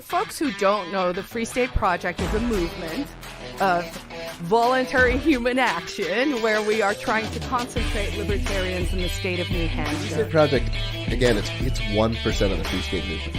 folks who don't know, the Free State Project is a movement of voluntary human action where we are trying to concentrate libertarians in the state of New Hampshire. Free State Project, again, it's 1% of the Free State movement.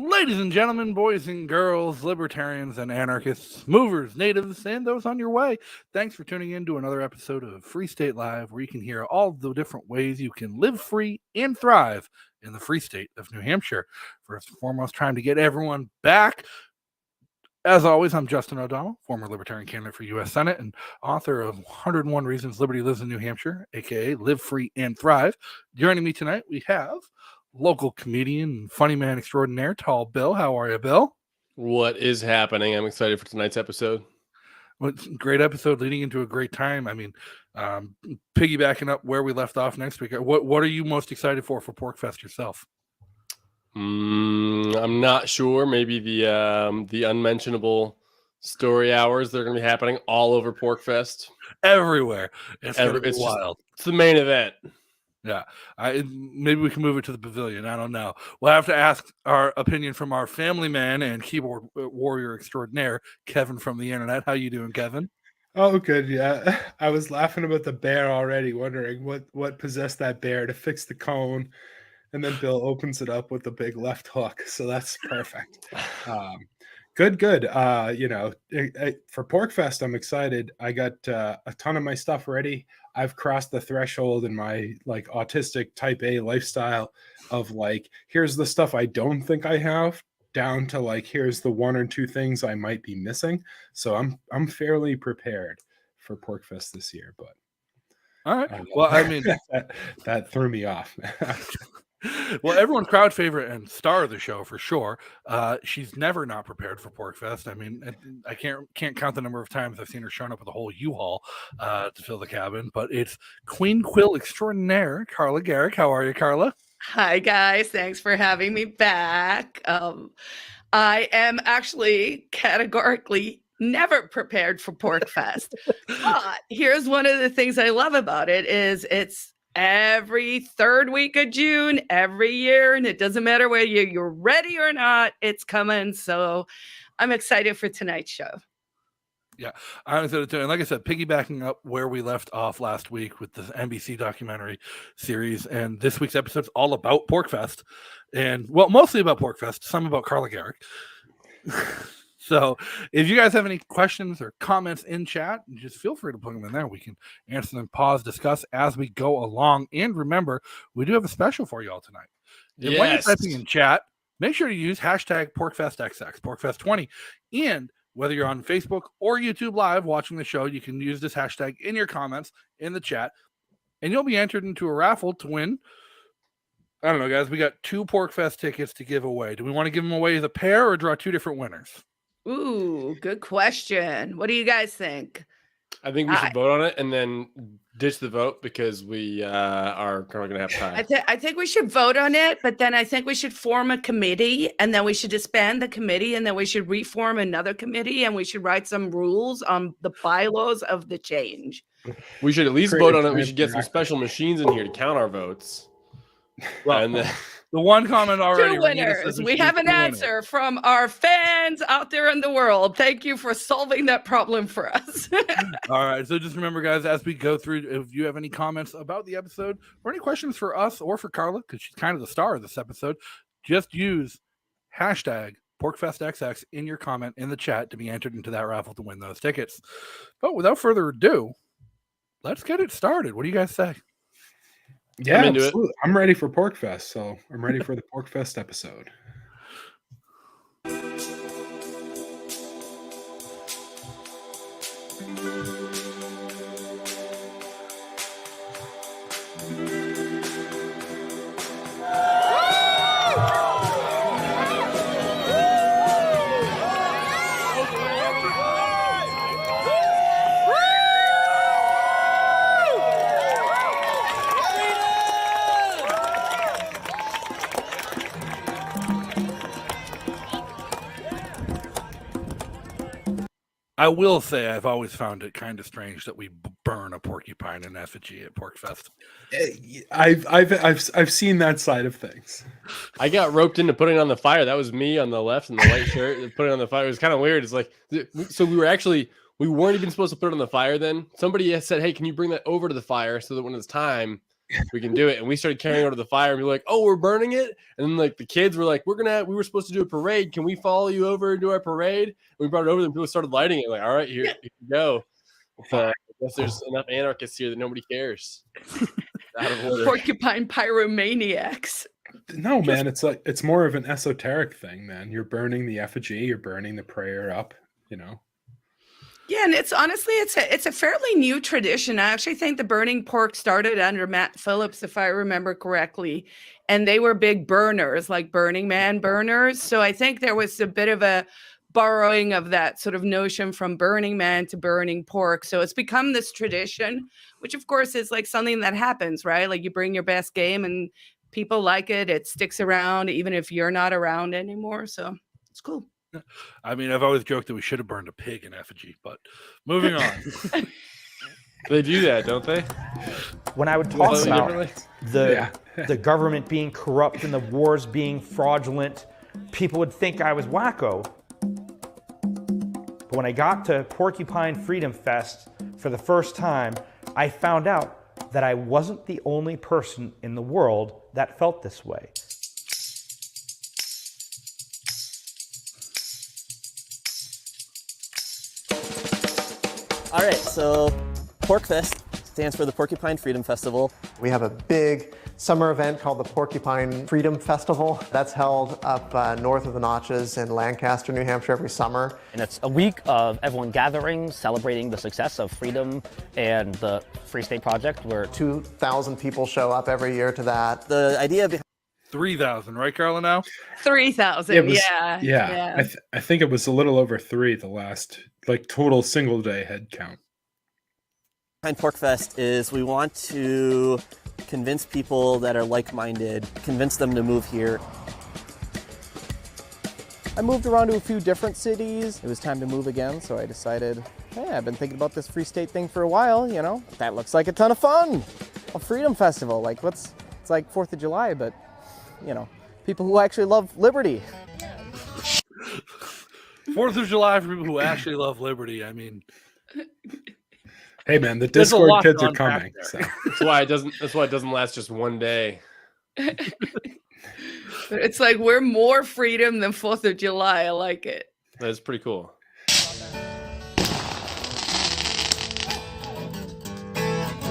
Ladies and gentlemen, boys and girls, libertarians and anarchists, movers, natives, and those on your way, thanks for tuning in to another episode of Free State Live, where you can hear all the different ways you can live free and thrive in the free state of New Hampshire. First and foremost, trying to get everyone back. As always, I'm Justin O'Donnell, former Libertarian candidate for U.S. Senate and author of 101 Reasons Liberty Lives in New Hampshire, aka Live Free and Thrive. Joining me tonight, we have local comedian and funny man extraordinaire, Tall Bill. How are you, Bill? What is happening? I'm excited for tonight's episode. Well, it's a great episode leading into a great time. I mean, piggybacking up where we left off next week, what are you most excited for PorcFest yourself? I'm not sure. Maybe the unmentionable story hours that are going to be happening all over PorcFest. Everywhere. It's wild. It's the main event. Yeah, maybe we can move it to the pavilion. I don't know. We'll have to ask our opinion from our family man and keyboard warrior extraordinaire, Kevin from the internet. How you doing, Kevin? Oh, good. Yeah, I was laughing about the bear already, wondering what possessed that bear to fix the cone, and then Bill opens it up with the big left hook. So that's perfect. Good. For PorcFest, I'm excited. I got a ton of my stuff ready. I've crossed the threshold in my autistic type A lifestyle of here's the stuff I don't think I have, down to here's the one or two things I might be missing. So I'm fairly prepared for PorcFest this year. But all right. Well, I mean, that threw me off. Well, everyone's crowd favorite and star of the show for sure. She's never not prepared for PorcFest. I mean, I can't count the number of times I've seen her showing up with a whole U-Haul to fill the cabin. But it's Queen Quill extraordinaire, Carla Garrick. How are you, Carla? Hi, guys. Thanks for having me back. I am actually categorically never prepared for PorcFest. But here's one of the things I love about it is it's every third week of June, every year, and it doesn't matter whether you're ready or not, it's coming. So I'm excited for tonight's show. Yeah, I'm excited too. And like I said, piggybacking up where we left off last week with the NBC documentary series, and this week's episode is all about PorcFest, and well, mostly about PorcFest, some about Carla Garrick. So if you guys have any questions or comments in chat, just feel free to put them in there. We can answer them, pause, discuss as we go along. And remember, we do have a special for you all tonight. And when you're typing in chat, make sure to use hashtag PorcFestXX, PorcFest20. And whether you're on Facebook or YouTube Live watching the show, you can use this hashtag in your comments in the chat. And you'll be entered into a raffle to win. I don't know, guys. We got 2 PorcFest tickets to give away. Do we want to give them away as a pair or draw 2 different winners? Ooh, good question. What do you guys think? I think we should vote on it and then ditch the vote because we are currently going to have time. I think we should vote on it, but then I think we should form a committee, and then we should disband the committee, and then we should reform another committee, and we should write some rules on the bylaws of the change. We should at least vote on it. We should get some special machines in here to count our votes. Well, and then the one comment already. 2 winners. We have an answer from our fans out there in the world. Thank you for solving that problem for us. All right. So just remember, guys, as we go through, if you have any comments about the episode or any questions for us or for Carla, because she's kind of the star of this episode, just use hashtag PorcFestXX in your comment in the chat to be entered into that raffle to win those tickets. But without further ado, let's get it started. What do you guys say? Yeah, absolutely. I'm ready for PorcFest, so I'm ready for the PorcFest episode. I will say I've always found it kind of strange that we burn a porcupine in effigy at PorcFest. I've seen that side of things. I got roped into putting it on the fire. That was me on the left in the white shirt. Putting it on the fire. It was kind of weird. It's like, so we weren't even supposed to put it on the fire then. Somebody said, hey, can you bring that over to the fire so that when it's time, we can do it? And we started carrying it over to the fire and we were like, oh, we're burning it. And then like the kids were like, we were supposed to do a parade. Can we follow you over and do our parade? And we brought it over and people started lighting it. Like, all right, here you go. I guess there's enough anarchists here that nobody cares. Out of order. Porcupine pyromaniacs. No, man, it's more of an esoteric thing, man. You're burning the effigy, you're burning the prayer up, you know. Yeah, and it's honestly it's a fairly new tradition. I actually think the burning pork started under Matt Phillips, if I remember correctly, and they were big burners, like Burning Man burners. So I think there was a bit of a borrowing of that sort of notion from Burning Man to burning pork. So it's become this tradition, which of course is like something that happens, right? Like you bring your best game and people like it. It sticks around even if you're not around anymore. So it's cool. I mean, I've always joked that we should have burned a pig in effigy, but moving on. They do that, don't they? When I would talk about the government being corrupt and the wars being fraudulent, people would think I was wacko. But when I got to Porcupine Freedom Fest for the first time, I found out that I wasn't the only person in the world that felt this way. All right, so PorcFest stands for the Porcupine Freedom Festival. We have a big summer event called the Porcupine Freedom Festival. That's held up north of the Notches in Lancaster, New Hampshire every summer. And it's a week of everyone gathering, celebrating the success of freedom and the Free State Project. Where 2,000 people show up every year to that. The idea behind 3,000, right, Carla? Now 3,000. Yeah. I think it was a little over 3 the last total single day head count. PorcFest is we want to convince people that are like-minded, convince them to move here. I moved around to a few different cities. It was time to move again, so I decided, hey, I've been thinking about this Free State thing for a while, you know. That looks like a ton of fun. A freedom festival, it's like 4th of July, but, you know, people who actually love liberty. 4th of July for people who actually love liberty. I mean, hey man, the Discord kids are coming. So. That's why it doesn't last just one day. It's like we're more freedom than 4th of July. I like it. That's pretty cool.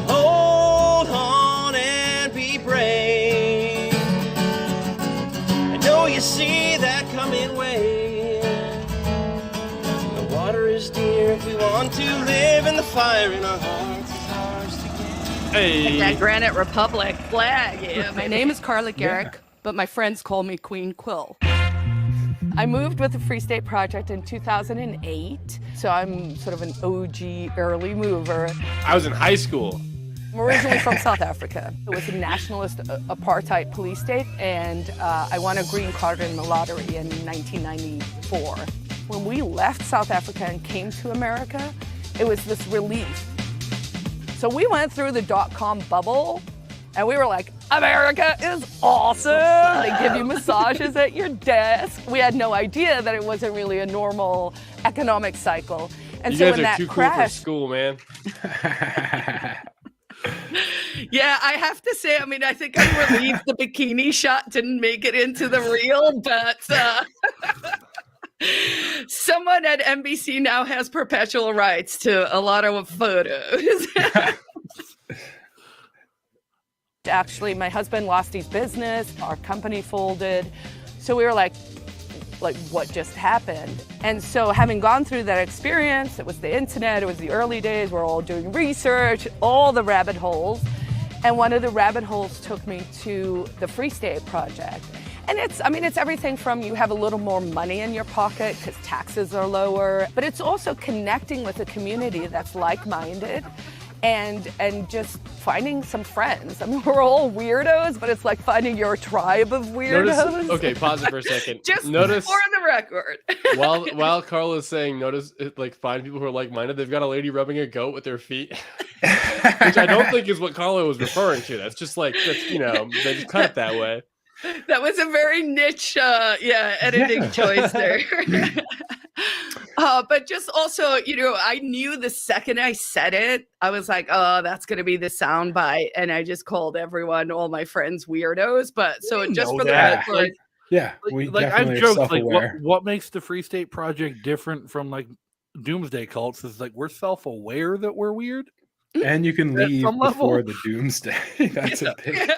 Hold on and be brave. I know you see that coming wave. The water is dear if we want to live, and the fire in our hearts is ours to give. Hey, That Granite Republic flag. Yeah. My name is Carla Garrick, but my friends call me Queen Quill. I moved with the Free State Project in 2008, so I'm sort of an OG early mover. I was in high school. I'm originally from South Africa. It was a nationalist apartheid police state, and I won a green card in the lottery in 1994. When we left South Africa and came to America, it was this relief. So we went through the .com bubble, and we were like, America is awesome. They give you massages at your desk. We had no idea that it wasn't really a normal economic cycle. And You so guys when are that too cool for crashed, school, man. yeah, I have to say, I mean, I think I'm relieved the bikini shot didn't make it into the reel, but someone at NBC now has perpetual rights to a lot of photos. Actually, my husband lost his business, our company folded. So we were like, what just happened? And so having gone through that experience, it was the internet, it was the early days, we're all doing research, all the rabbit holes. And one of the rabbit holes took me to the Free State Project. And it's everything from you have a little more money in your pocket because taxes are lower, but it's also connecting with a community that's like-minded and just finding some friends. I mean, we're all weirdos, but it's like finding your tribe of weirdos. Okay, pause it for a second. Just notice for the record. while Carla's saying, notice it, like find people who are like-minded. They've got a lady rubbing a goat with their feet, which I don't think is what Carla was referring to. That's just like they just cut it that way. That was a very niche, editing choice there. But just also, I knew the second I said it, I was like, oh, that's going to be the soundbite. And I just called everyone, all my friends, weirdos. But so just for the record. Yeah, we like definitely I've are joked, like self-aware. what makes the Free State Project different from like doomsday cults is like we're self-aware that we're weird. And you can At leave some before level. the doomsday. That's a big...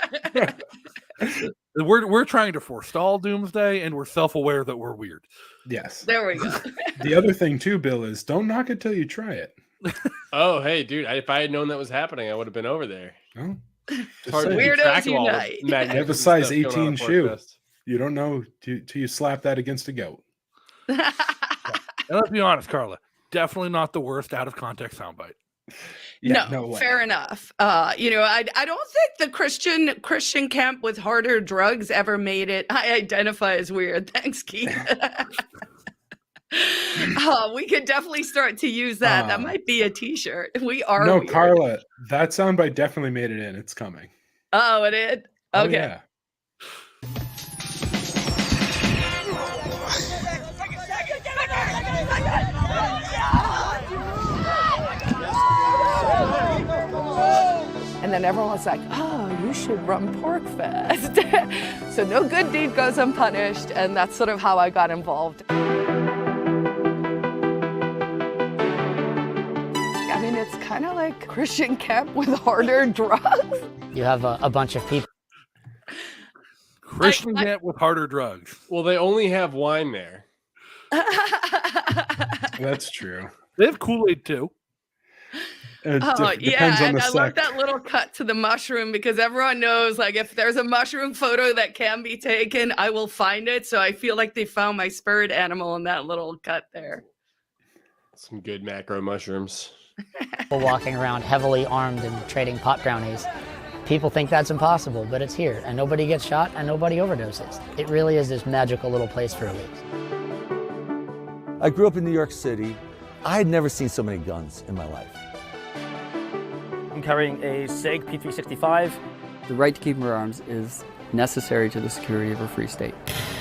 We're trying to forestall doomsday, and we're self-aware that we're weird. Yes. There we go. The other thing too, Bill, is don't knock it till you try it. Oh, hey, dude! If I had known that was happening, I would have been over there. Oh, It's hard to keep Weirdos track of all the unite. I have a magnificent size stuff going on 18 at shoe. Porkfest. You don't know till you slap that against a goat. And let's be honest, Carla, definitely not the worst out of context soundbite. Yeah, no way. fair enough. I don't think the Christian camp with harder drugs ever made it. I identify as weird. Thanks, Keith. We could definitely start to use that. That might be a t-shirt. We are No, weird. Carla, that soundbite definitely made it in. It's coming. Oh, it did? Oh, Okay. yeah. And then everyone was like, oh, you should run Porkfest. So no good deed goes unpunished. And that's sort of how I got involved. I mean, it's kind of like Christian camp with harder drugs. You have a bunch of people. Christian camp with harder drugs. Well, they only have wine there. That's true. They have Kool-Aid too. It Yeah, depends on and the I love sect. that little cut to the mushroom because everyone knows, like, if there's a mushroom photo that can be taken, I will find it. So I feel like they found my spirit animal in that little cut there. Some good macro mushrooms. People walking around heavily armed and trading pot brownies. People think that's impossible, but it's here, and nobody gets shot and nobody overdoses. It really is this magical little place for elites. I grew up in New York City. I had never seen so many guns in my life. I'm carrying a SIG P365. The right to keep and bear arms is necessary to the security of a free state.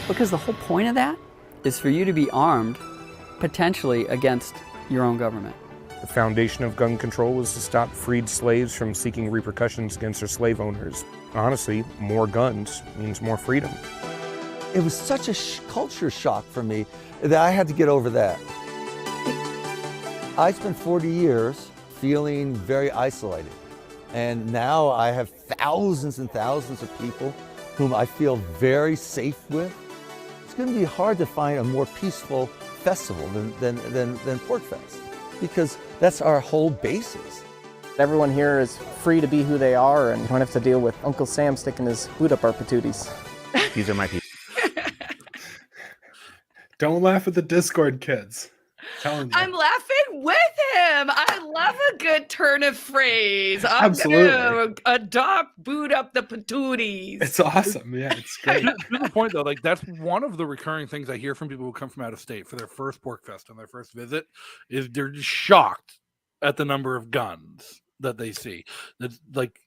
Because the whole point of that is for you to be armed, potentially against your own government. The foundation of gun control was to stop freed slaves from seeking repercussions against their slave owners. Honestly, more guns means more freedom. It was such a culture shock for me that I had to get over that. I spent 40 years feeling very isolated. And now I have thousands and thousands of people whom I feel very safe with. It's going to be hard to find a more peaceful festival than Porkfest, because that's our whole basis. Everyone here is free to be who they are and don't have to deal with Uncle Sam sticking his boot up our patooties. These are my people. Don't laugh at the Discord kids. Telling you. I'm laughing with him. I love a good turn of phrase. I'm Absolutely. gonna adopt boot up the patooties. It's awesome. Yeah, it's great. To the point though, like that's one of the recurring things I hear from people who come from out of state for their first Porkfest and their first visit is they're just shocked at the number of guns that they see. That's like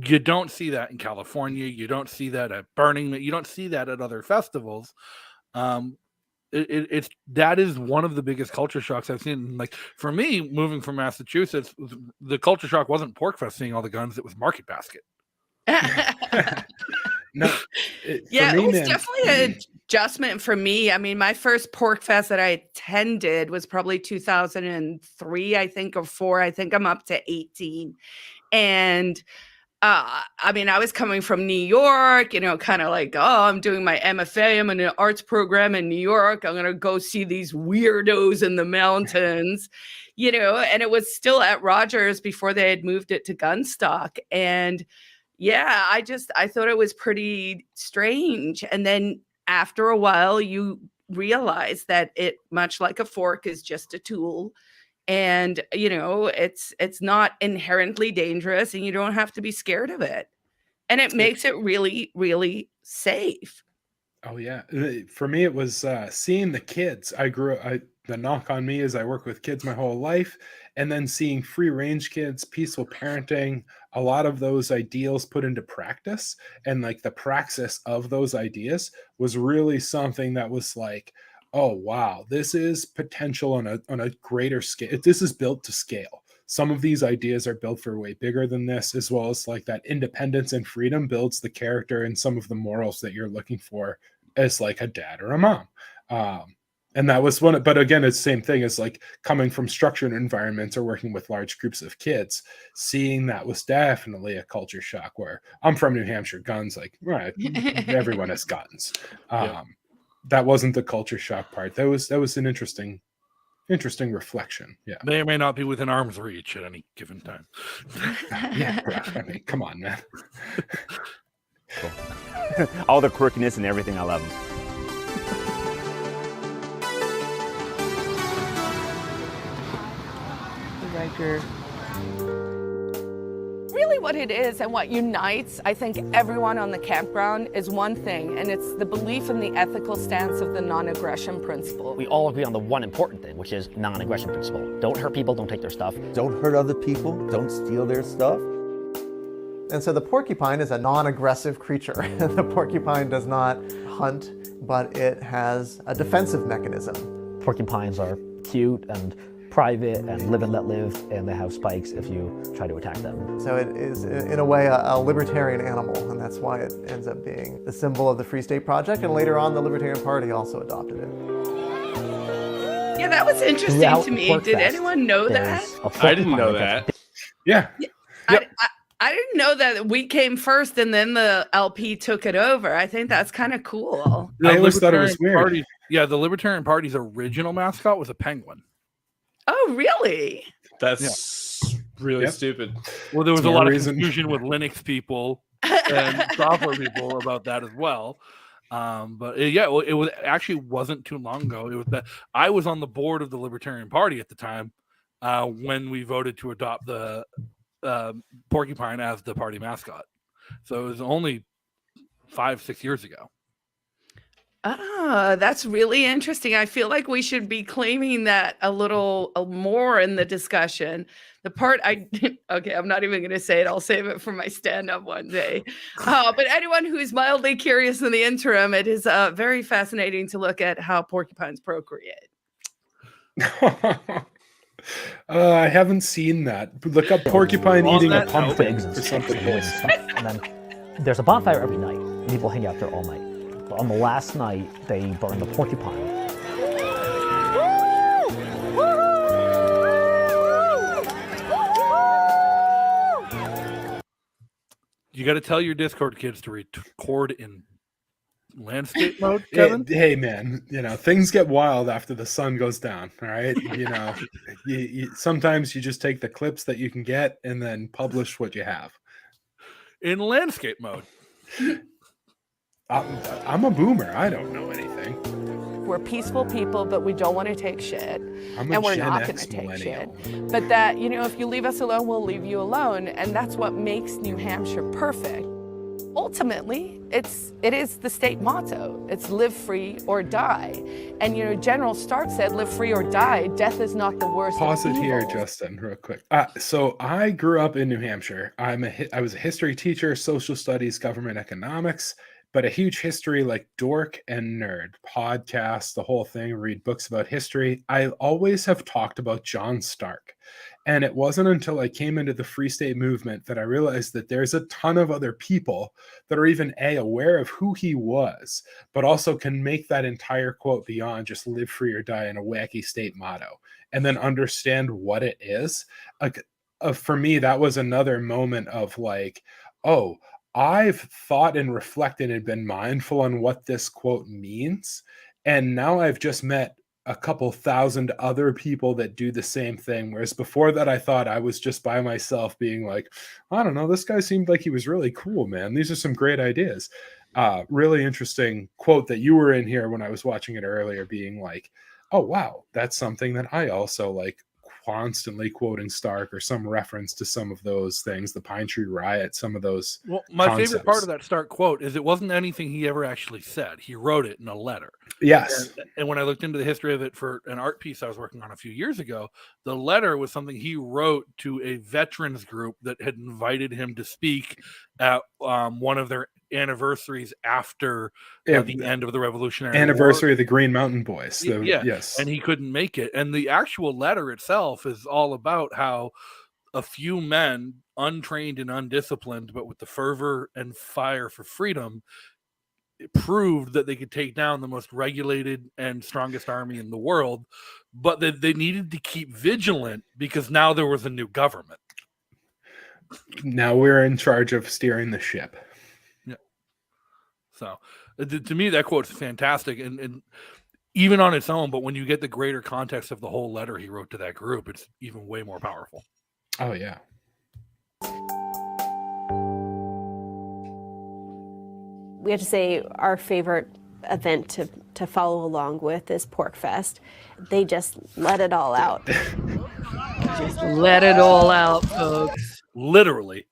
you don't see that in California. You don't see that at Burning Man. You don't see that at other festivals. It's that is one of the biggest culture shocks I've seen. Like for me, moving from Massachusetts, the culture shock wasn't Porkfest seeing all the guns; it was Market Basket. No, it was definitely an adjustment for me. I mean, my first Porkfest that I attended was probably 2003, I think, or 4. I think I'm up to 18, and I mean, I was coming from New York, kind of like, oh, I'm doing my MFA. I'm in an arts program in New York. I'm going to go see these weirdos in the mountains, and it was still at Rogers before they had moved it to Gunstock. And yeah, I thought it was pretty strange. And then after a while, you realize that it, much like a fork, is just a tool. and it's not inherently dangerous, and you don't have to be scared of it, and it makes it really, really safe. Oh yeah, for me it was seeing the kids. The knock on me is I work with kids my whole life, and then seeing free range kids, peaceful parenting, a lot of those ideals put into practice, and like the praxis of those ideas was really something that was like, oh wow, this is potential on a greater scale. This is built to scale. Some of these ideas are built for way bigger than this, as well as like that independence and freedom builds the character and some of the morals that you're looking for as like a dad or a mom. And that was one, but again, it's the same thing as like coming from structured environments or working with large groups of kids. Seeing that was definitely a culture shock. Where I'm from New Hampshire, guns, like, right, everyone has guns. That wasn't the culture shock part. That was an interesting reflection. Yeah, may or may not be within arm's reach at any given time. Yeah, I mean, come on, man. Cool. All the quirkiness and everything, I love them. Riker. Really what it is and what unites, I think, everyone on the campground is one thing, and it's the belief in the ethical stance of the non-aggression principle. We all agree on the one important thing, which is non-aggression principle. Don't hurt people, don't take their stuff. Don't hurt other people, don't steal their stuff. And so the porcupine is a non-aggressive creature. The porcupine does not hunt, but it has a defensive mechanism. Porcupines are cute and private and live and let live, and they have spikes if you try to attack them. So it is, in a way, a libertarian animal, and that's why it ends up being the symbol of the Free State Project, and later on the Libertarian Party also adopted it. Yeah, that was interesting to me. Did anyone know that? I didn't know that. Yeah. I didn't know that we came first and then the LP took it over. I think that's kind of cool. I always thought it was weird. The Libertarian Party's original mascot was a penguin. Oh, really? That's really stupid. Well, there was a lot of confusion with Linux people and software people about that as well. But it was actually wasn't too long ago. It was that I was on the board of the Libertarian Party at the time when we voted to adopt the porcupine as the party mascot. So it was only 5-6 years ago. That's really interesting. I feel like we should be claiming that a little more in the discussion. The part okay, I'm not even going to say it. I'll save it for my stand-up one day. But anyone who's mildly curious in the interim, it is very fascinating to look at how porcupines procreate. I haven't seen that. Look up porcupine eating a pumpkin or something. And then there's a bonfire every night. People hang out there all night. But on the last night, they burn the porcupine. You got to tell your Discord kids to record in landscape mode, Kevin. Hey man, things get wild after the sun goes down. All right, sometimes you just take the clips that you can get and then publish what you have in landscape mode. I'm a boomer. I don't know anything. We're peaceful people, but we don't want to take shit. And we're not going to take shit. But that, if you leave us alone, we'll leave you alone. And that's what makes New Hampshire perfect. Ultimately, it is the state motto. It's live free or die. And, General Stark said, live free or die. Death is not the worst. Pause it here, Justin, real quick. So I grew up in New Hampshire. I was a history teacher, social studies, government economics, but a huge history like dork and nerd, podcast, the whole thing, read books about history. I always have talked about John Stark. And it wasn't until I came into the Free State movement that I realized that there's a ton of other people that are even aware of who he was, but also can make that entire quote beyond just live free or die in a wacky state motto, and then understand what it is. For me, that was another moment of like, oh, I've thought and reflected and been mindful on what this quote means. And now I've just met a couple thousand other people that do the same thing. Whereas before that, I thought I was just by myself being like, I don't know, this guy seemed like he was really cool, man. These are some great ideas. Really interesting quote that you were in here when I was watching it earlier, being like, oh, wow, that's something that I also like constantly quoting Stark or some reference to some of those things, the Pine Tree Riot, some of those. Well, my favorite part concepts. of that Stark quote is it wasn't anything he ever actually said. He wrote it in a letter. Yes. And when I looked into the history of it for an art piece I was working on a few years ago, the letter was something he wrote to a veterans group that had invited him to speak at one of their anniversaries after the end of the Revolutionary anniversary War. of the Green Mountain Boys. Yes. And he couldn't make it. And the actual letter itself is all about how a few men, untrained and undisciplined, but with the fervor and fire for freedom, it proved that they could take down the most regulated and strongest army in the world, but that they needed to keep vigilant because now there was a new government. Now we're in charge of steering the ship. Yeah. So to me, that quote's fantastic. And even on its own, but when you get the greater context of the whole letter he wrote to that group, it's even way more powerful. Oh, yeah. We have to say our favorite event to follow along with is PorkFest. They just let it all out. Just let it all out, folks. Literally.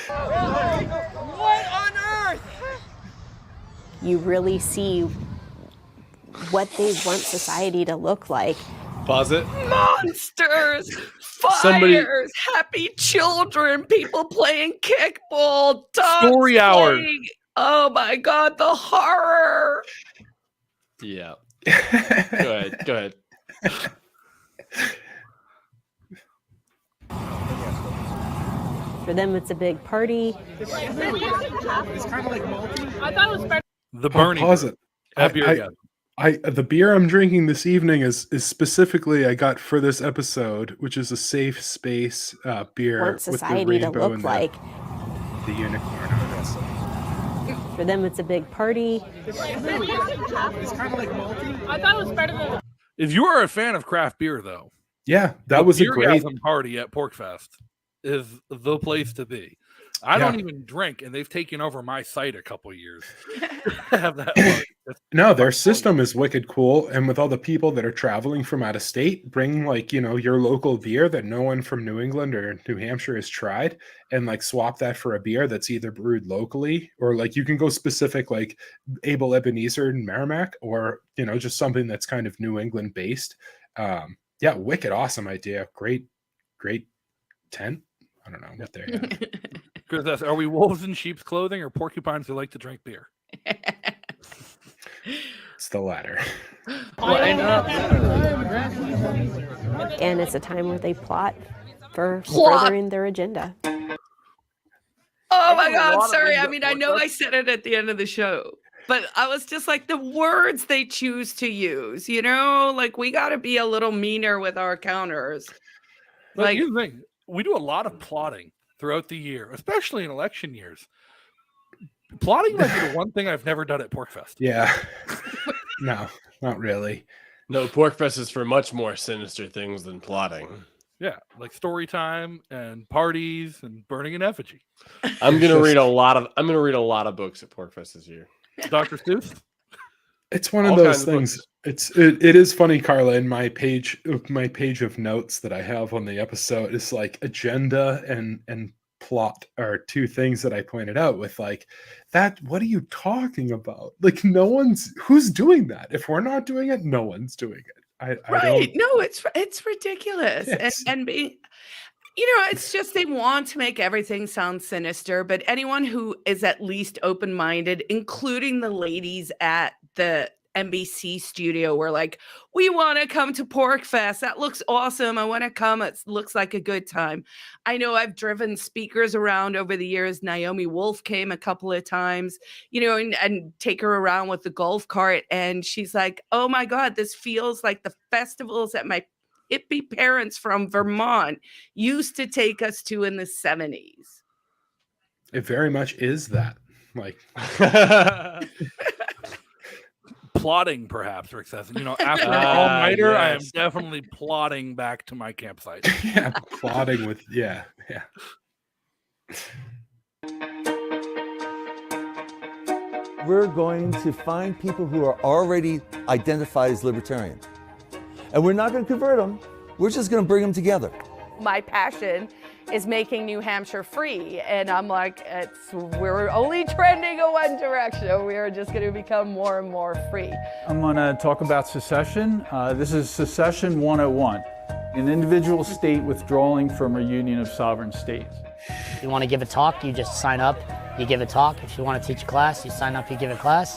What on earth? You really see what they want society to look like. Pause it. Monsters, fires, Somebody- happy children, people playing kickball, dogs Story hour. playing- Oh my God, the horror. Yeah. Go ahead. For them, it's a big party. It's kind of like malty. I thought it was better. The burning. Pause it. The beer I'm drinking this evening is specifically I got for this episode, which is a safe space beer Want with the society to rainbow look and like. the unicorn on it. For them, it's a big party. It's kind of like malty. I thought it was better than. If you are a fan of craft beer, though, Yeah, that the was a great. Beergasm party at PorkFest is the place to be. I don't even drink, and they've taken over my site a couple years. Have that party. No, their system is wicked cool, and with all the people that are traveling from out of state, bring your local beer that no one from New England or New Hampshire has tried, and swap that for a beer that's either brewed locally or you can go specific like Abel Ebenezer and Merrimack, or just something that's kind of New England based. Yeah, wicked awesome idea. Great tent. I don't know what they're. Chris, are we wolves in sheep's clothing or porcupines who like to drink beer? It's the latter. And it's a time where they plot for Plot. furthering their agenda. Oh my a lot God, of sorry. things I at mean, I know I said it at the end of the show, but I was just like, the words they choose to use, we got to be a little meaner with our counters. But here's the thing. We do a lot of plotting throughout the year, especially in election years. Plotting might be the one thing I've never done at PorkFest. Yeah. No, not really. No, PorkFest is for much more sinister things than plotting. Yeah, like story time and parties and burning an effigy. I'm gonna read a lot of books at PorkFest this year. Dr. Seuss. It's one of All those kinds of things. It is funny, Carla. In my page of notes that I have on the episode is agenda and plot are two things that I pointed out with that. What are you talking about? Who's doing that? If we're not doing it, no one's doing it. I Right. don't. No, it's ridiculous. Yes. And it's just they want to make everything sound sinister, but anyone who is at least open-minded, including the ladies at the NBC studio, were like, we want to come to PorkFest. That looks awesome. I want to come. It looks like a good time. I know I've driven speakers around over the years. Naomi Wolf came a couple of times, and take her around with the golf cart. And she's like, oh my God, this feels like the festivals that my hippie parents from Vermont used to take us to in the 70s. It very much is that. Plotting, perhaps, Rick says. After an all-nighter, I am yes. definitely plotting back to my campsite. Yeah, plotting with yeah. we're going to find people who are already identified as libertarian. And we're not going to convert them. We're just going to bring them together. My passion is making New Hampshire free. And I'm like, we're only trending in one direction. We are just going to become more and more free. I'm going to talk about secession. This is Secession 101, an individual state withdrawing from a union of sovereign states. If you want to give a talk, you just sign up, you give a talk. If you want to teach a class, you sign up, you give a class.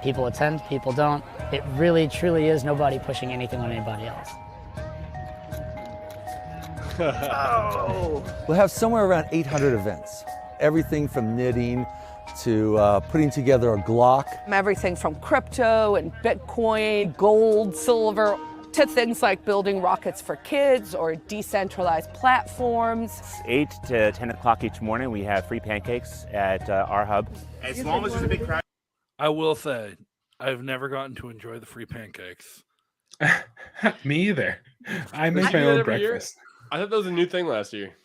People attend, people don't. It really, truly is nobody pushing anything on anybody else. We'll have somewhere around 800 events. Everything from knitting to putting together a Glock. Everything from crypto and Bitcoin, gold, silver, to things like building rockets for kids or decentralized platforms. 8 to 10 o'clock each morning, we have free pancakes at our hub. As long as there's a big crowd. I will say, I've never gotten to enjoy the free pancakes. Me either. I make Did you my do that own every year? breakfast. I thought that was a new thing last year.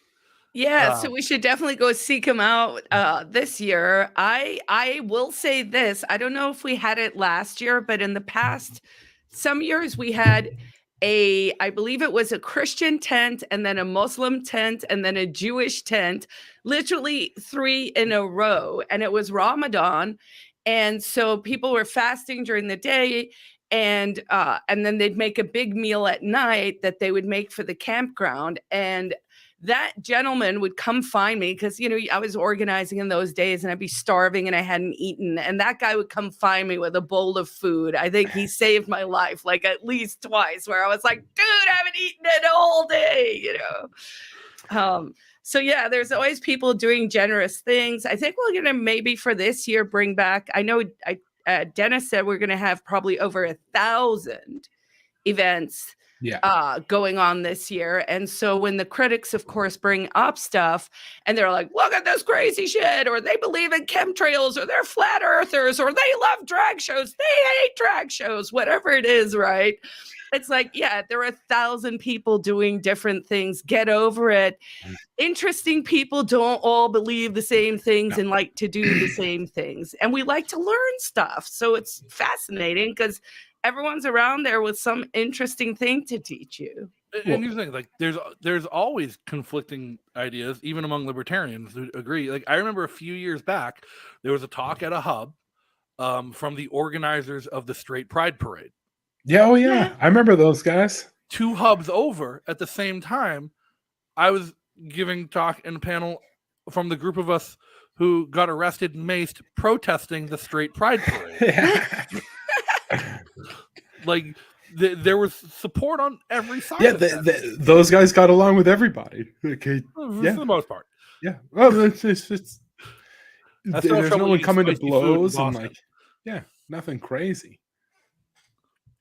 Yeah, so we should definitely go seek him out this year. I will say this. I don't know if we had it last year, but in the past, some years we had I believe it was a Christian tent and then a Muslim tent and then a Jewish tent, literally 3 in a row. And it was Ramadan. And so people were fasting during the day and then they'd make a big meal at night that they would make for the campground. And that gentleman would come find me because, I was organizing in those days and I'd be starving and I hadn't eaten. And that guy would come find me with a bowl of food. I think he saved my life like at least twice where I was like, dude, I haven't eaten it all day, So yeah, there's always people doing generous things. I think we're going to maybe for this year bring back, I know Dennis said we're going to have probably over 1,000 events going on this year. And so when the critics, of course, bring up stuff and they're like, look at this crazy shit, or they believe in chemtrails, or they're flat earthers, or they love drag shows, they hate drag shows, whatever it is, right? It's like, yeah, there are 1,000 people doing different things. Get over it. Interesting people don't all believe the same things and like to do the same things. And we like to learn stuff. So it's fascinating because everyone's around there with some interesting thing to teach you. And here's the thing, like there's always conflicting ideas, even among libertarians who agree. Like I remember a few years back, there was a talk at a hub from the organizers of the Straight Pride Parade. Yeah, oh yeah. I remember those guys. 2 hubs over at the same time, I was giving talk in a panel from the group of us who got arrested and maced protesting the Straight Pride Parade. Like there was support on every side. Yeah, those guys got along with everybody. Okay, for the most part. Yeah. Well, it's That's there's no one coming to blows and Boston. nothing crazy.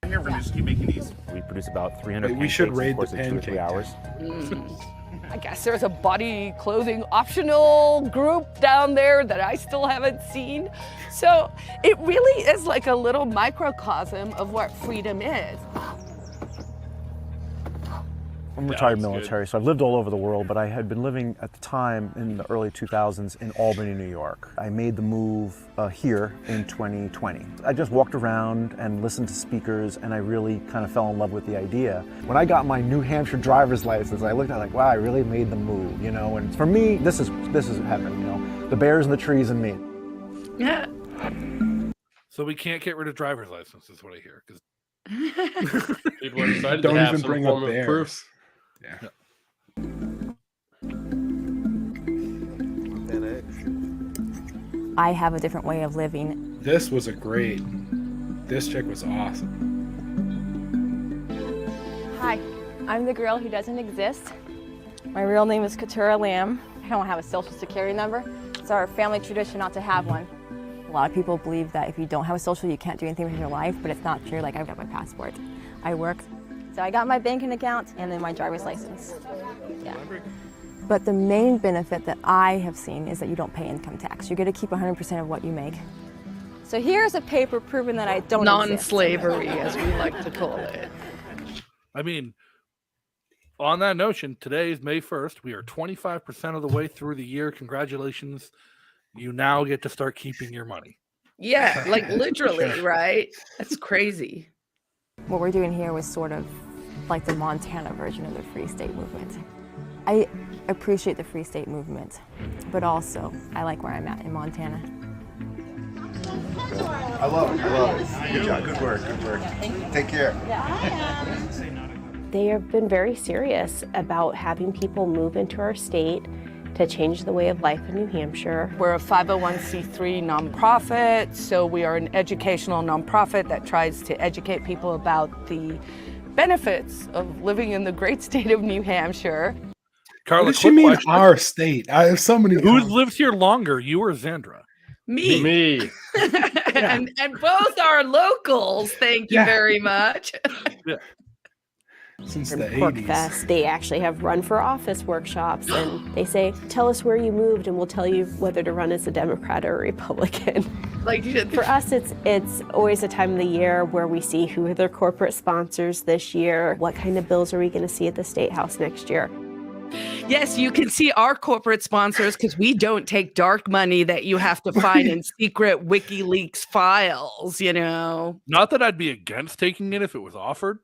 Here we're just keep making these. We produce about 300 We should pancakes, raid of course, the in 2 or 3 hours. I guess there's a body clothing optional group down there that I still haven't seen. So it really is like a little microcosm of what freedom is. I'm retired military, so I've lived all over the world, but I had been living at the time in the early 2000s in Albany, New York. I made the move here in 2020. I just walked around and listened to speakers, and I really kind of fell in love with the idea. When I got my New Hampshire driver's license, I looked at it like, wow, I really made the move, and for me, this is heaven, the bears and the trees and me. Yeah. So we can't get rid of driver's license, is what I hear. People are excited Don't to have even some bring form up of bears. proof. Yeah. I have a different way of living. This was this chick was awesome. Hi, I'm the girl who doesn't exist. My real name is Katura Lamb. I don't have a social security number. It's our family tradition not to have one. A lot of people believe that if you don't have a social, you can't do anything with your life, but it's not true. Like, I've got my passport. I work. So I got my banking account and then my driver's license. Yeah. But the main benefit that I have seen is that you don't pay income tax. You get to keep 100% of what you make. So here's a paper proving that I don't Non-slavery, as we like to call it. I mean, on that notion, today is May 1st. We are 25% of the way through the year. Congratulations. You now get to start keeping your money. Yeah, like literally, right? That's crazy. What we're doing here was sort of like the Montana version of the Free State movement. I appreciate the Free State movement, but also I like where I'm at in Montana. I love it. Good job. Good work. Take care. They have been very serious about having people move into our state to change the way of life in New Hampshire. We're a 501c3 nonprofit, so we are an educational nonprofit that tries to educate people about the benefits of living in the great state of New Hampshire. Carla, what does she mean our state? I have so many. Who lives here longer, you or Xandra? Me. and both are locals. Thank you very much. Since And the PorkFest, they actually have run for office workshops, and they say, tell us where you moved and we'll tell you whether to run as a Democrat or a Republican. Like for us, it's always a time of the year where we see who are their corporate sponsors this year, what kind of bills are we going to see at the State House next year. Yes, you can see our corporate sponsors because we don't take dark money that you have to find in secret WikiLeaks files, you know. Not that I'd be against taking it if it was offered.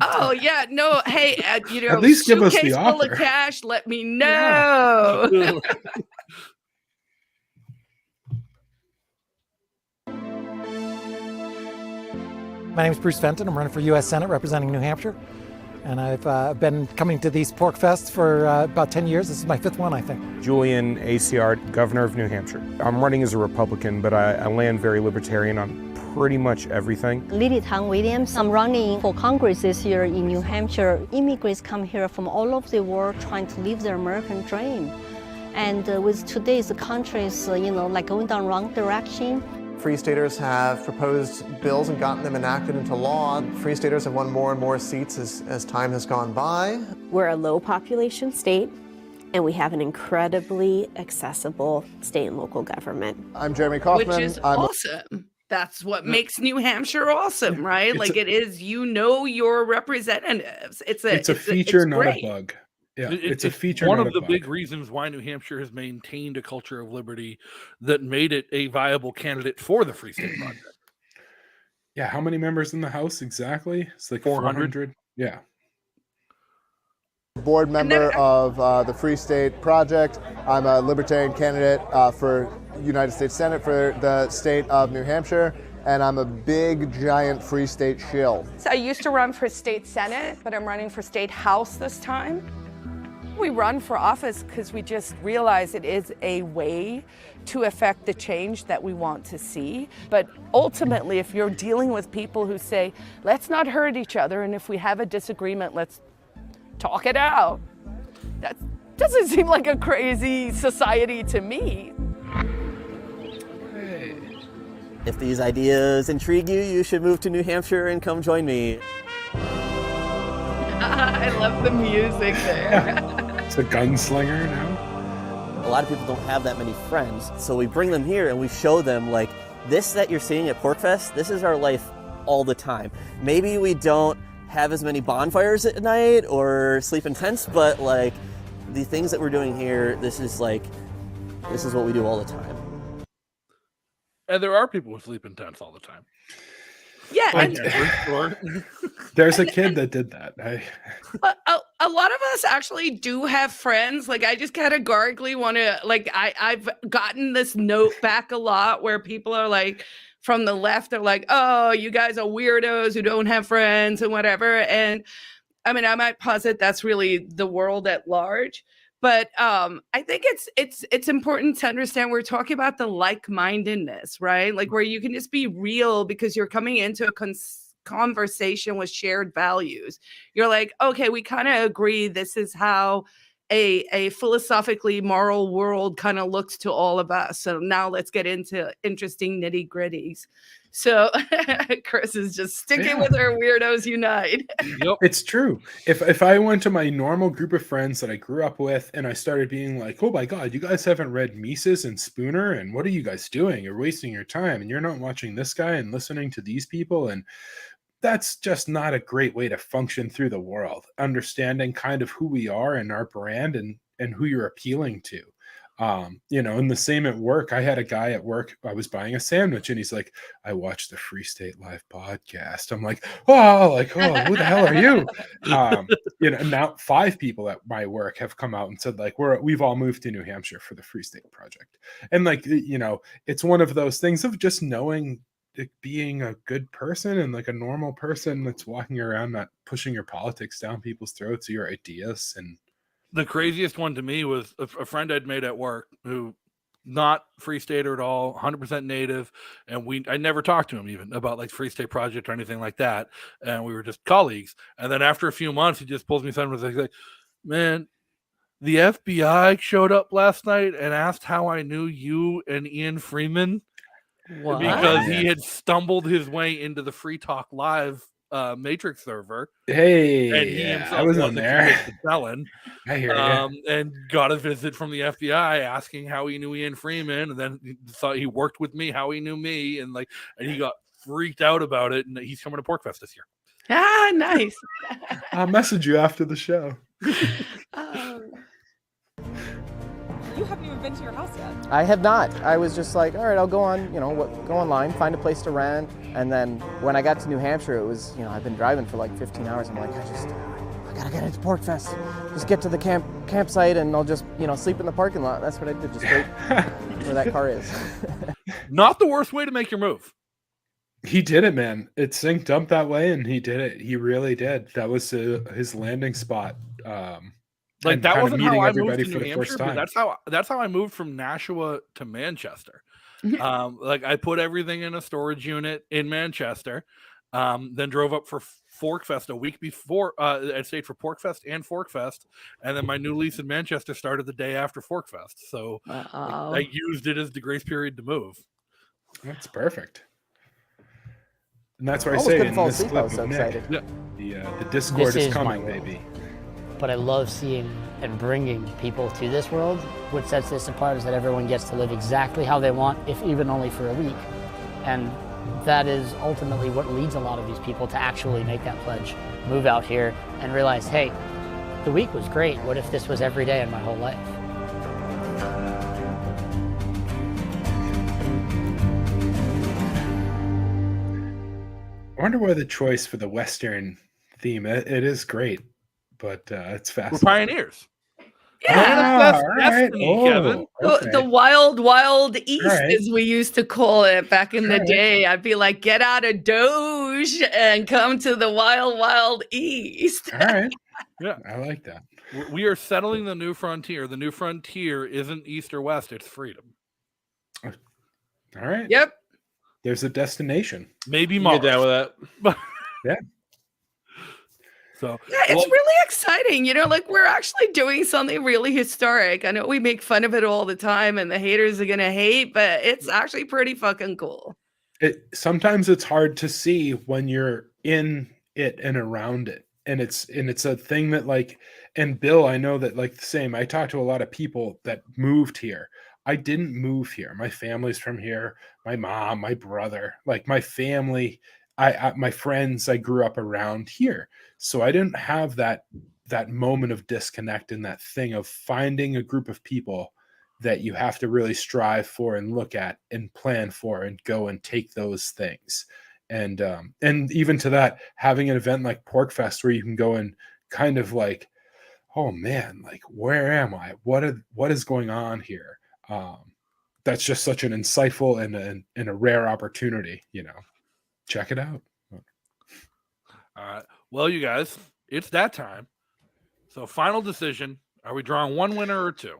Oh yeah, no. Hey, you know, At least give us the suitcase full offer. of cash. Let me know. Yeah. My name is Bruce Fenton. I'm running for U.S. Senate representing New Hampshire. And I've been coming to these pork fests for about 10 years. This is my 5th one, I think. Julian ACR, Governor of New Hampshire. I'm running as a Republican, but I land very libertarian on pretty much everything. Lily Tang Williams. I'm running for Congress this year in New Hampshire. Immigrants come here from all over the world trying to live their American dream. And with today's countries, like going down wrong direction. Free Staters have proposed bills and gotten them enacted into law. Free Staters have won more and more seats as time has gone by. We're a low population state, and we have an incredibly accessible state and local government. I'm Jeremy Kaufman. Which is awesome. That's what makes New Hampshire awesome, right? Like it is, your representatives. It's a feature, not great. a bug. Yeah, it's a feature. One not of a the bug. big reasons why New Hampshire has maintained a culture of liberty that made it a viable candidate for the Free State Project. Yeah, how many members in the House exactly? It's like 400. Yeah. Board member of the Free State Project. I'm a libertarian candidate for United States Senate for the state of New Hampshire, and I'm a big, giant Free State shill. So I used to run for state senate, but I'm running for state house this time. We run for office because we just realize it is a way to affect the change that we want to see. But ultimately, if you're dealing with people who say, let's not hurt each other, and if we have a disagreement, let's talk it out. That doesn't seem like a crazy society to me. If these ideas intrigue you, you should move to New Hampshire and come join me. I love the music there. It's a gunslinger now. A lot of people don't have that many friends, so we bring them here and we show them, like, this that you're seeing at PorkFest, this is our life all the time. Maybe we don't have as many bonfires at night or sleep in tents, but like the things that we're doing here, this is what we do all the time. And there are people who sleep in tents all the time. Yeah, There's a kid that did that. A lot of us actually do have friends. Like I just categorically want to, like, I've gotten this note back a lot where people are like, from the left, they're like, oh, you guys are weirdos who don't have friends and whatever. And I mean, I might posit that's really the world at large. But I think it's important to understand we're talking about the like-mindedness, right? Like where you can just be real because you're coming into a conversation with shared values. You're like, okay, we kind of agree this is how a philosophically moral world kind of looks to all of us. So now let's get into interesting nitty-gritties. So Chris is just sticking with her weirdos unite. Yep. It's true. If I went to my normal group of friends that I grew up with and I started being like, oh my God, you guys haven't read Mises and Spooner, and what are you guys doing? You're wasting your time, and you're not watching this guy and listening to these people, and that's just not a great way to function through the world. Understanding kind of who we are and our brand and who you're appealing to. And the same at work. I had a guy at work, I was buying a sandwich and he's like, I watched the Free State Live podcast. I'm like, oh, who the hell are you? Now 5 people at my work have come out and said, like, we've all moved to New Hampshire for the Free State Project. And like, it's one of those things of just knowing, being a good person and like a normal person that's walking around, not pushing your politics down people's throats or your ideas. And the craziest one to me was a friend I'd made at work who not Free Stater at all, 100% native. And I never talked to him even about like Free State Project or anything like that. And we were just colleagues. And then after a few months, he just pulls me aside and was like, man, the FBI showed up last night and asked how I knew you and Ian Freeman. What? Because he had stumbled his way into the Free Talk Live Matrix server. Hey, and he himself I was wasn't on there. felon. I hear you. And got a visit from the FBI asking how he knew Ian Freeman, and then he thought he worked with me, how he knew me, and he got freaked out about it. And he's coming to PorkFest this year. Ah, nice. I'll message you after the show. You haven't even been to your house yet. I have not. I was just like, all right, I'll go on, go online, find a place to rent. And then when I got to New Hampshire, it was, I've been driving for like 15 hours. I'm like, I gotta get into PorkFest. Just get to the campsite and I'll just, sleep in the parking lot. That's what I did. Just wait where that car is. Not the worst way to make your move. He did it, man. It synced up that way, and he did it. He really did. That was his landing spot. That wasn't how I moved to New Hampshire, but that's how I moved from Nashua to Manchester. I put everything in a storage unit in Manchester, then drove up for ForkFest a week before. I stayed for PorkFest and ForkFest, and then my new lease in Manchester started the day after ForkFest. So I used it as the grace period to move. That's perfect. And that's why I almost say couldn't in fall this asleep, clip I was so of excited. The Discord is coming, baby. But I love seeing and bringing people to this world. What sets this apart is that everyone gets to live exactly how they want, if even only for a week. And that is ultimately what leads a lot of these people to actually make that pledge, move out here and realize, hey, the week was great. What if this was every day in my whole life? I wonder why the choice for the Western theme. It is great, but it's fascinating. We're pioneers. Yeah. Destiny, Kevin. The wild, wild east, right. as we used to call it back in the Right. day. I'd be like, get out of Doge and come to the wild, wild east. All right. Yeah, I like that. We are settling the new frontier. The new frontier isn't east or west; it's freedom. All right. Yep. There's a destination. Maybe You Mars. get down with that. Yeah. So Yeah, it's really exciting. We're actually doing something really historic. I know we make fun of it all the time and the haters are going to hate, but it's actually pretty fucking cool. Sometimes it's hard to see when you're in it and around it. And it's a thing that and Bill, I know that the same, I talk to a lot of people that moved here. I didn't move here. My family's from here. My mom, my brother, my family, my friends, I grew up around here. So I didn't have that moment of disconnect and that thing of finding a group of people that you have to really strive for and look at and plan for and go and take those things. And even to that, having an event like PorkFest where you can go and kind of oh man, where am I? What is going on here? That's just such an insightful and a rare opportunity, check it out. All right. Well, you guys, it's that time. So final decision. Are we drawing one winner or two?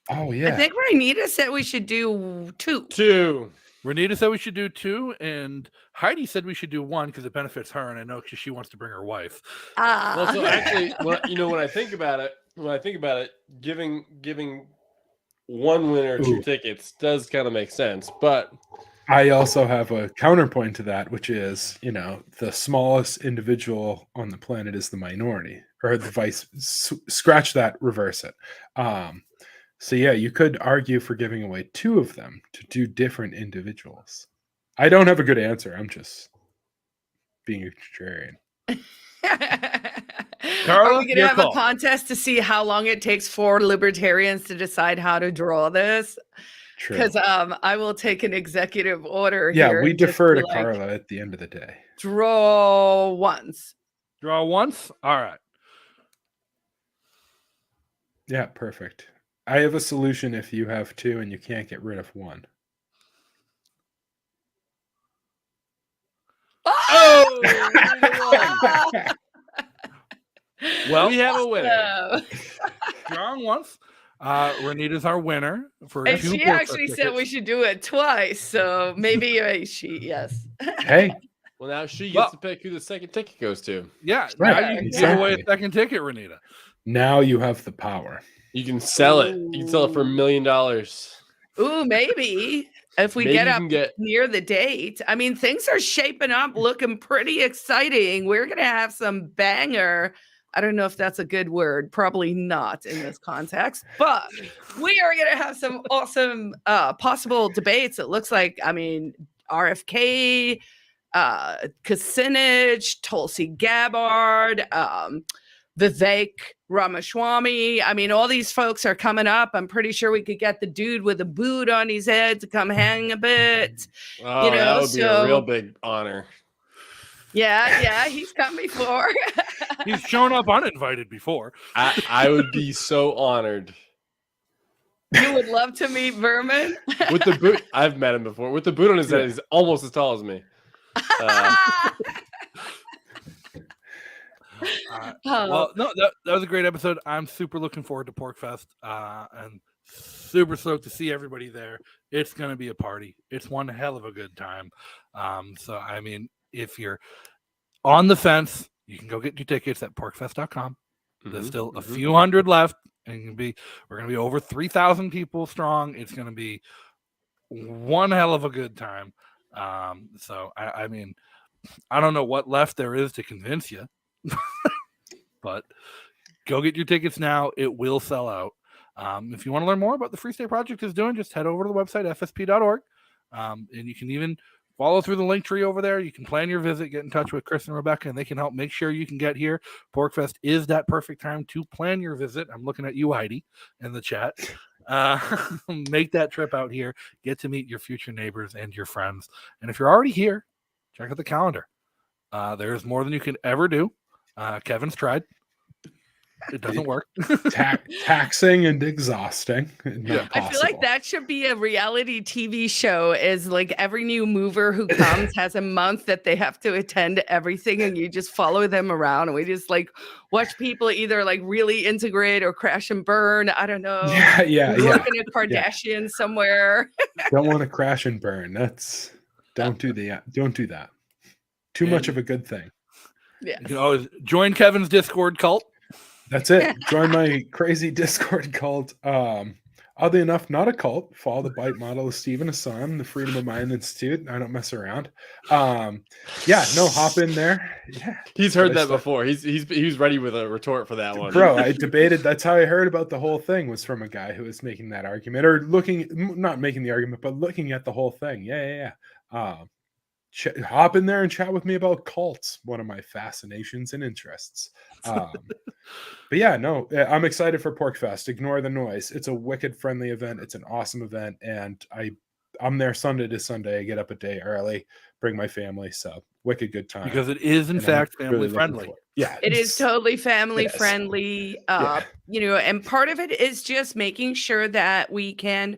Oh, yeah. I think Renita said we should do two. Two. Renita said we should do two, and Heidi said we should do one because it benefits her, and I know because she wants to bring her wife. Well, so actually, when I think about it, giving one winner two tickets does kind of make sense, but I also have a counterpoint to that, which is, the smallest individual on the planet is the minority, or the vice. Scratch that, reverse it. So yeah, you could argue for giving away two of them to two different individuals. I don't have a good answer. I'm just being a contrarian. Carla, Are we going to your have call. a contest to see how long it takes for libertarians to decide how to draw this? True. Because I will take an executive order Yeah, here. we and just defer be to like, Carla at the end of the day. Draw once. Draw once? All right. Yeah, perfect. I have a solution if you have two and you can't get rid of one. Oh! Well, we have a winner. Drawing once. Renita's our winner for And 2 she Pork actually Fest said tickets. we should do it twice. So maybe yes. Hey. Well, now she gets to pick who the second ticket goes to. Yeah, Right, now you can exactly. give away a second ticket, Renita. Now you have the power. You can sell it. You can sell it for $1 million. Ooh, maybe if we Maybe get you up can get- near the date. I mean, things are shaping up, looking pretty exciting. We're gonna have some banger. I don't know if that's a good word. Probably not in this context, but we are gonna have some awesome possible debates. It looks like, I mean, RFK, Kucinich, Tulsi Gabbard, Vivek Ramaswamy. I mean, all these folks are coming up. I'm pretty sure we could get the dude with a boot on his head to come hang a bit. Oh, that would be a real big honor. Yeah, he's come before. He's shown up uninvited before. I would be so honored. You would love to meet Vermin? With the boot, I've met him before. With the boot on his head, he's almost as tall as me. Well, no, that was a great episode. I'm super looking forward to Pork Fest, and super stoked to see everybody there. It's going to be a party. It's one hell of a good time. So, I mean, if you're on the fence, you can go get your tickets at porkfest.com. There's still a few hundred left, and we're going to be over 3,000 people strong. It's going to be one hell of a good time. So, I mean, I don't know what left there is to convince you. But go get your tickets now. It will sell out. If you want to learn more about the Free State Project is doing, just head over to the website, fsp.org. And you can even follow through the link tree over there. You can plan your visit, get in touch with Chris and Rebecca, and they can help make sure you can get here. PorkFest is that perfect time to plan your visit. I'm looking at you, Heidi, in the chat. Make that trip out here. Get to meet your future neighbors and your friends. And if you're already here, check out the calendar. There's more than you can ever do. Kevin's tried. It doesn't work. Taxing and exhausting. I feel like that should be a reality TV show. Is like every new mover who comes has a month that they have to attend everything, and you just follow them around, and we just like watch people either like really integrate or crash and burn. I don't know. Yeah. Working a Kardashian somewhere. Don't want to crash and burn. Don't do that. Too much of a good thing. Yeah. You can always join Kevin's Discord cult. That's it. Join my crazy Discord cult. Oddly enough, not a cult. Follow the Bite model of Stephen Hassan, the Freedom of Mind Institute. I don't mess around. Hop in there. Yeah, he's heard that before. He was ready with a retort for that one, bro. I debated. That's how I heard about the whole thing. Was from a guy who was making that argument, or not making the argument, but looking at the whole thing. Yeah. Hop in there and chat with me about cults, one of my fascinations and interests. But yeah, no, I'm excited for PorkFest. Ignore the noise. It's a wicked friendly event. It's an awesome event, and I'm there Sunday to Sunday. I get up a day early, bring my family, so wicked good time. Because it is in fact family friendly. Yeah, it is totally family friendly. And part of it is just making sure that we can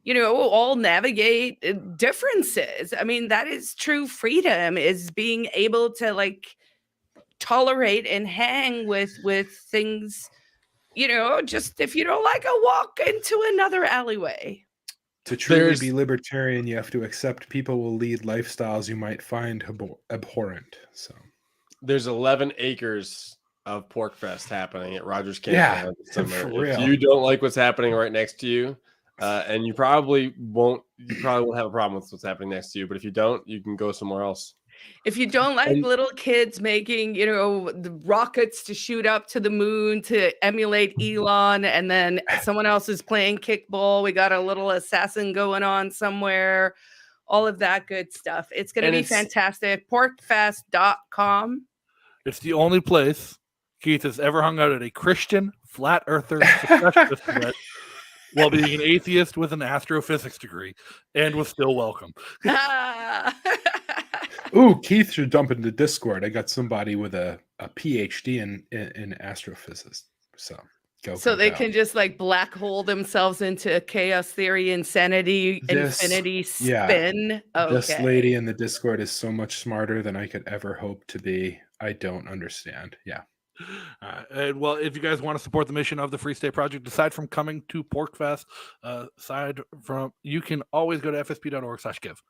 all navigate differences. I mean, that is true freedom, is being able to like tolerate and hang with things, just if you don't like a walk into another alleyway. To truly be libertarian, you have to accept people will lead lifestyles you might find abhorrent. So there's 11 acres of PorkFest happening at Rogers Camp. Yeah, if you don't like what's happening right next to you, and you probably won't have a problem with what's happening next to you, but if you don't, you can go somewhere else. If you don't like little kids making, the rockets to shoot up to the moon to emulate Elon, and then someone else is playing kickball, we got a little assassin going on somewhere, all of that good stuff. It's going to be fantastic. Porkfest.com. It's the only place Keith has ever hung out at a Christian flat earther secessionist event while being an atheist with an astrophysics degree, and was still welcome. Ooh, Keith should dump into Discord. I got somebody with a PhD in astrophysics. So they can just like black hole themselves into chaos theory, insanity, infinity spin. Okay. This lady in the Discord is so much smarter than I could ever hope to be. I don't understand. Yeah. And well, if you guys want to support the mission of the Free State Project, aside from coming to PorkFest, you can always go to fsp.org/give.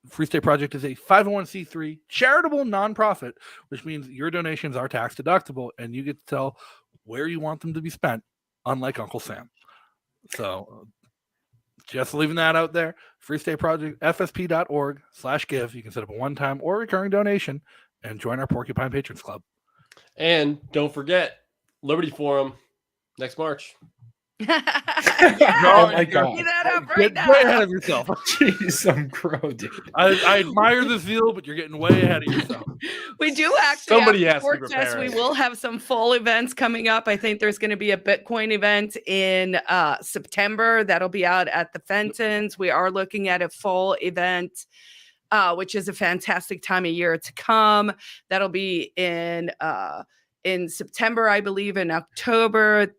Free State Project is a 501c3 charitable nonprofit, which means your donations are tax deductible, and you get to tell where you want them to be spent, unlike Uncle Sam. So just leaving that out there. Free State Project, fsp.org/give. You can set up a one-time or recurring donation and join our Porcupine Patrons Club. And don't forget, Liberty Forum next March. Oh my God. Get that up right Get now. way ahead of yourself. Jeez, I'm crow, dude. I admire the zeal, but you're getting way ahead of yourself. We do actually Somebody have has to be PorkFest. We preparing. will have some fall events coming up. I think there's going to be a Bitcoin event in September that'll be out at the Fentons. We are looking at a fall event, which is a fantastic time of year to come. That'll be in September, I believe, in October.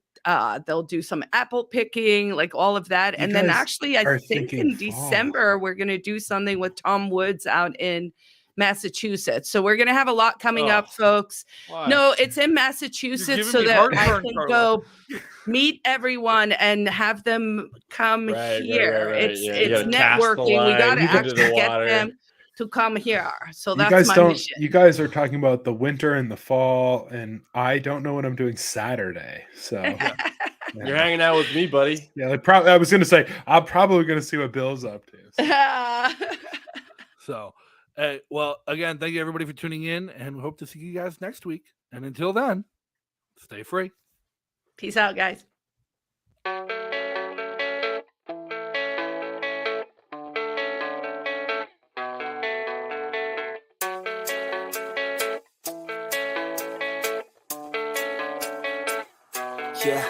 They'll do some apple picking, like all of that. And then actually, I think in December, we're going to do something with Tom Woods out in Massachusetts. So we're going to have a lot coming up, folks. Why? No, it's in Massachusetts so me that I heartburn, can Carla. go meet everyone and have them come here. Right. It's Yeah, you gotta cast the networking. We line, got to leap into the actually get water. them to come here. So You that's guys my don't. mission. You guys are talking about the winter and the fall, and I don't know what I'm doing Saturday. So You're hanging out with me, buddy. yeah, I was gonna say I'm probably gonna see what Bill's up to. So, well, again, thank you everybody for tuning in, and we hope to see you guys next week. And until then, stay free. Peace out, guys. Yeah,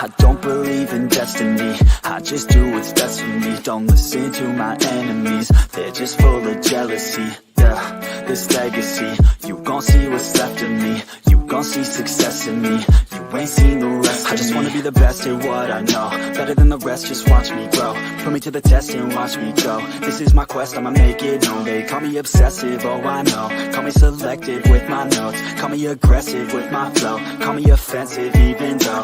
I don't believe in destiny. I just do what's best for me. Don't listen to my enemies, they're just full of jealousy. Yeah, this legacy, you gon' see what's left of me. You gon' see success in me. You ain't seen the rest of me. I just wanna be the best at what I know, better than the rest, just watch me grow. Put me to the test and watch me go. This is my quest, I'ma make it known. They call me obsessive, oh I know. Call me selective with my notes. Call me aggressive with my flow. Call me offensive even though